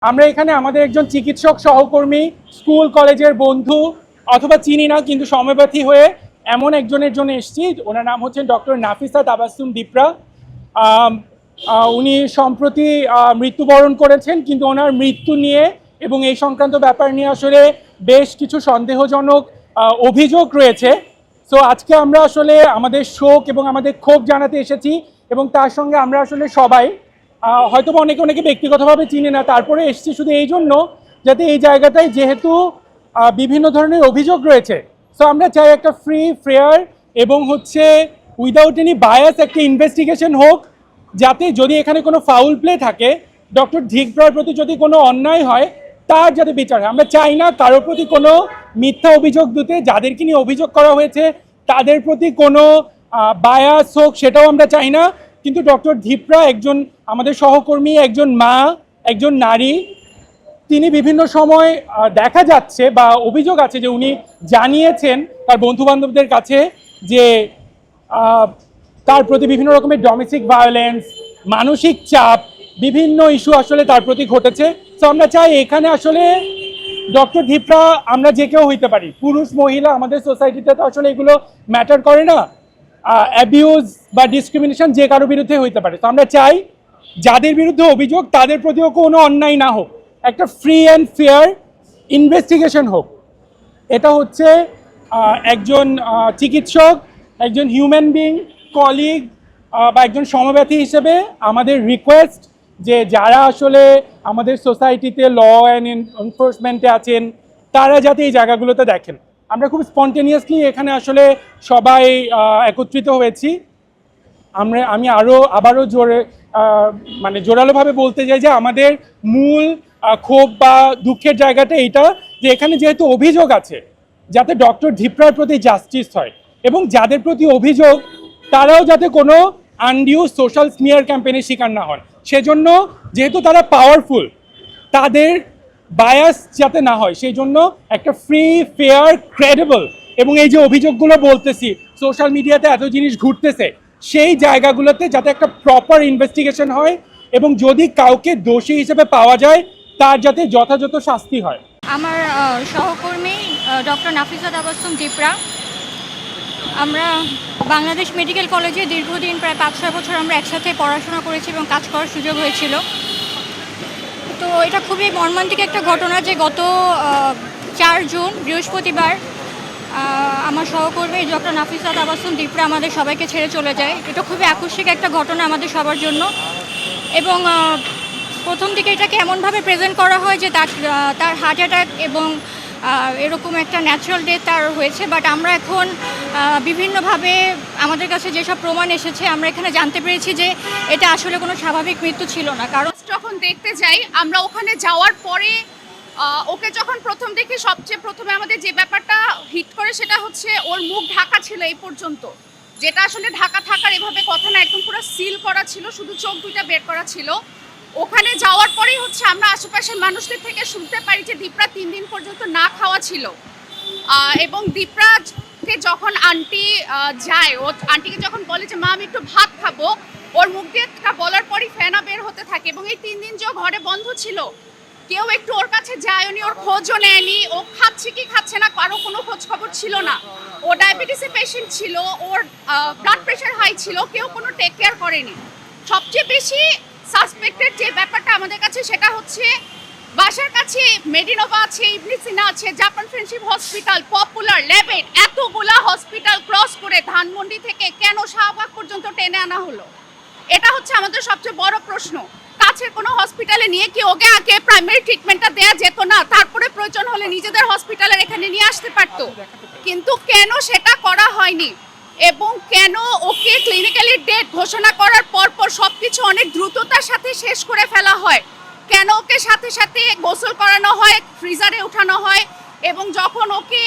আমরা এখানে আমাদের একজন চিকিৎসক সহকর্মী, স্কুল কলেজের বন্ধু অথবা চিনি না কিন্তু সমব্যথী হয়ে এমন একজনের জন্য এসেছি। ওনার নাম হচ্ছেন ডক্টর নাফিসা তাবাসসুম দীপরা। উনি সম্প্রতি মৃত্যুবরণ করেছেন, কিন্তু ওনার মৃত্যু নিয়ে এবং এই সংক্রান্ত ব্যাপার নিয়ে আসলে বেশ কিছু সন্দেহজনক অভিযোগ রয়েছে। সো আজকে আমরা আসলে আমাদের শোক এবং আমাদের ক্ষোভ জানাতে এসেছি, এবং তার সঙ্গে আমরা আসলে সবাই হয়তো অনেকে ব্যক্তিগতভাবে চিনে না, তারপরে এসেছি শুধু এই জন্য যাতে এই জায়গাটায় যেহেতু বিভিন্ন ধরনের অভিযোগ রয়েছে, সো আমরা চাই একটা ফ্রি ফেয়ার এবং উইদাউট এনি বায়াস একটা ইনভেস্টিগেশন হোক, যাতে যদি এখানে কোনো ফাউল প্লে থাকে, ডক্টর দীপরার প্রতি যদি কোনো অন্যায় হয় তার যাতে বিচার হয়। আমরা চাই না কারোর প্রতি কোনো মিথ্যা অভিযোগ দিতে, যাদেরকে নিয়ে অভিযোগ করা হয়েছে তাদের প্রতি কোনো বায়াস হোক, সেটাও আমরা চাই না। কিন্তু ডক্টর দীপরা একজন আমাদের সহকর্মী, একজন মা, একজন নারী। তিনি বিভিন্ন সময় দেখা যাচ্ছে বা অভিযোগ আছে যে উনি জানিয়েছেন তার বন্ধুবান্ধবদের কাছে যে তার প্রতি বিভিন্ন রকমের ডোমেস্টিক ভায়োলেন্স, মানসিক চাপ, বিভিন্ন ইস্যু আসলে তার প্রতি ঘটেছে। তো আমরা চাই এখানে আসলে ডক্টর দীপরা আমরা যে কেউ হইতে পারি, পুরুষ মহিলা, আমাদের সোসাইটিতে তো আসলে এগুলো ম্যাটার করে না। অ্যাবিউজ বা ডিসক্রিমিনেশন যে কারো বিরুদ্ধে হইতে পারে। তো আমরা চাই যাদের বিরুদ্ধে অভিযোগ তাদের প্রতিও কোনো অন্যায় না হোক, একটা ফ্রি অ্যান্ড ফেয়ার ইনভেস্টিগেশন হোক। এটা হচ্ছে একজন চিকিৎসক, একজন হিউম্যান বিং, কলিগ বা একজন সমব্যথী হিসেবে আমাদের রিকোয়েস্ট যে যারা আসলে আমাদের সোসাইটিতে ল অ্যান্ড এনফোর্সমেন্টে আছেন তারা যাতে এই জায়গাগুলোতে দেখেন। আমরা খুব স্পন্টেনিয়াসলি এখানে আসলে সবাই একত্রিত হয়েছি। আমি আবারও জোরালোভাবে বলতে চাই যে আমাদের মূল ক্ষোভ বা দুঃখের জায়গাটা এইটা যে এখানে যেহেতু অভিযোগ আছে, যাতে ডক্টর দীপরার প্রতি জাস্টিস হয়, এবং যাদের প্রতি অভিযোগ তারাও যাতে কোনো আনডিউ সোশ্যাল স্মিয়ার ক্যাম্পেইনের শিকার না হন। সেজন্য যেহেতু তারা পাওয়ারফুল, তাদের বায়াস যাতে না হয়, সেই জন্য একটা ফ্রি ফেয়ার ক্রেডিবল, এবং এই যে অভিযোগগুলো বলতেছি সোশ্যাল মিডিয়াতে এত জিনিস ঘুরতেছে, সেই জায়গাগুলোতে যাতে একটা প্রপার ইনভেস্টিগেশন হয়, এবং যদি কাউকে দোষী হিসেবে পাওয়া যায় তার যাতে যথাযথ শাস্তি হয়। আমার সহকর্মী ডক্টর নাফিসা তাবাসসুম দীপরা, আমরা বাংলাদেশ মেডিকেল কলেজে দীর্ঘদিন প্রায় 5-6 বছর আমরা একসাথে পড়াশোনা করেছি এবং কাজ করার সুযোগ হয়েছিল। তো এটা খুবই মর্মান্তিক একটা ঘটনা যে গত 4 জুন বৃহস্পতিবার আমার সহকর্মী ডক্টর নাফিসা তাবাসসুম দীপরা আমাদের সবাইকে ছেড়ে চলে যায়। এটা খুবই আকস্মিক একটা ঘটনা আমাদের সবার জন্য, এবং প্রথম দিকে এটাকে এমনভাবে প্রেজেন্ট করা হয় যে তার হার্ট অ্যাটাক এবং এরকম একটা ন্যাচারাল ডেথ তার হয়েছে। বাট আমরা এখন বিভিন্নভাবে আমাদের কাছে যেসব প্রমাণ এসেছে আমরা এখানে জানতে পেরেছি যে এটা আসলে কোনো স্বাভাবিক মৃত্যু ছিল না। কারণ যখন দেখতে যাই আমরা, ওখানে যাওয়ার পরে ওকে যখন প্রথম দেখি, সবচেয়ে প্রথমে আমাদের যে ব্যাপারটা হিট করে সেটা হচ্ছে ওর মুখ ঢাকা ছিল এই পর্যন্ত, যেটা আসলে ঢাকা থাকার এভাবে কথা না, একদম পুরো সিল করা ছিল, শুধু চোখ দুইটা বের করা ছিল। ওখানে যাওয়ার পরেই আমরা আশেপাশের মানুষদের থেকে শুনতে পারি যে দীপরা 3 দিন পর্যন্ত না খাওয়া ছিল, এবং দীপরাকে যখন আন্টি যায়, ও আন্টিকে যখন বলে যে মা আমি একটু ভাত খাবো, ওর মুখ দিয়ে বলার পরই ফেনা বের হতে থাকে। এবং এই 3 দিন যে ঘরে বন্ধ ছিল, কেউ একটু ওর কাছে যায়নি, ওর খোঁজও নেয়নি, ও খাচ্ছে কি খাচ্ছে না কারো কোনো খোঁজ খবর ছিল না। ও ডায়াবেটিসের পেশেন্ট ছিল, ওর ব্লাড প্রেশার হাই ছিল, কেউ কোনো টেক কেয়ার করেনি। সবচেয়ে বেশি সাসপেক্টেড যে ব্যাপারটা আমাদের কাছে সেটা হচ্ছে বাসার কাছে মেডিনোভা আছে, ইবনে সিনা আছে, জাপান ফ্রেন্ডশিপ হসপিটাল, পপুলার, লেবেট, এতগুলা হসপিটাল ক্রস করে ধানমন্ডি থেকে কেন শাহবাগ পর্যন্ত টেনে আনা হলো? এটা হচ্ছে আমাদের সবচেয়ে বড় প্রশ্ন। কাছের কোনো হসপিটালে নিয়ে কি ওকে আগে প্রাইমারি ট্রিটমেন্টটা দেওয়া যেত না? তারপরে প্রয়োজন হলে নিজেদের হসপিটালের এখানে নিয়ে আসতে পারতো, কিন্তু কেন সেটা করা হয়নি? এবং কেন ওকে ক্লিনিক্যালি ডেড ঘোষণা করার পরপর সবকিছু অনেক দ্রুততার সাথে শেষ করে ফেলা হয়? কেন ওকে সাথে সাথে গোসল করানো হয়, ফ্রিজারে উঠানো হয়, এবং যখন ওকে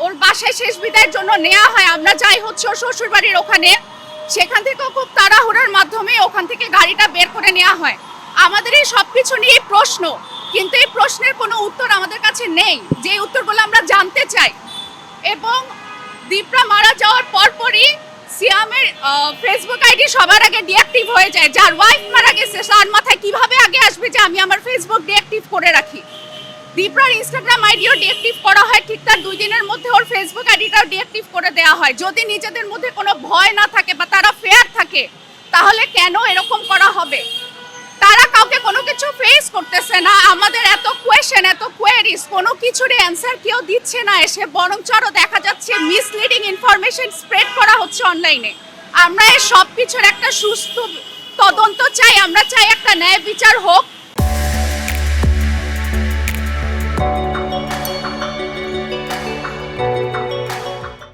ওর বাসায় শেষ বিদায়ের জন্য নেওয়া হয়, আমরা যাই ওর শ্বশুরবাড়ির ওখানে, সেখান থেকেও খুব তাড়াহুড়োর মাধ্যমে ওখান থেকে গাড়িটা বের করে নেওয়া হয়। আমাদের এই সব কিছু নিয়ে প্রশ্ন, কিন্তু এই প্রশ্নের কোনো উত্তর আমাদের কাছে নেই, যে উত্তরগুলো আমরা জানতে চাই। এবং দীপরা মারা যাওয়ার পরপরই সিয়ামের ফেসবুক আইডি সবার আগে ডিঅ্যাক্টিভ হয়ে যায়, যার ওয়াইফ মারা গেছে তার মাথায় কিভাবে আগে আসবে যে আমি আমার ফেসবুক ডিঅ্যাক্টিভ করে রাখি। দীপ্রার ইনস্টাগ্রাম আইডিও ডিঅ্যাক্টিভ করা হয়, ঠিক তার 2 দিনের মধ্যে ওর ফেসবুক আইডিটাও ডিঅ্যাক্টিভ করে দেওয়া হয়। যদি নিজেদের মধ্যে কোনো ভয় না থাকে বা তারা ফেয়ার থাকে, তাহলে কেন এরকম করা হবে? তারা কাউকে কোনো কিছু ফেস করতেছে না। আমাদের এত কোয়েশ্চেন, এত কোয়েরিজ, কোনো কিছুরই অ্যান্সার কেউ দিচ্ছে না এসে, বরঞ্চ আরও দেখা যাচ্ছে মিসলিডিং ইনফরমেশন স্প্রেড করা হচ্ছে অনলাইনে। আমরা এই সব কিছুর একটা সুস্থ তদন্ত চাই, আমরা চাই একটা ন্যায় বিচার হোক।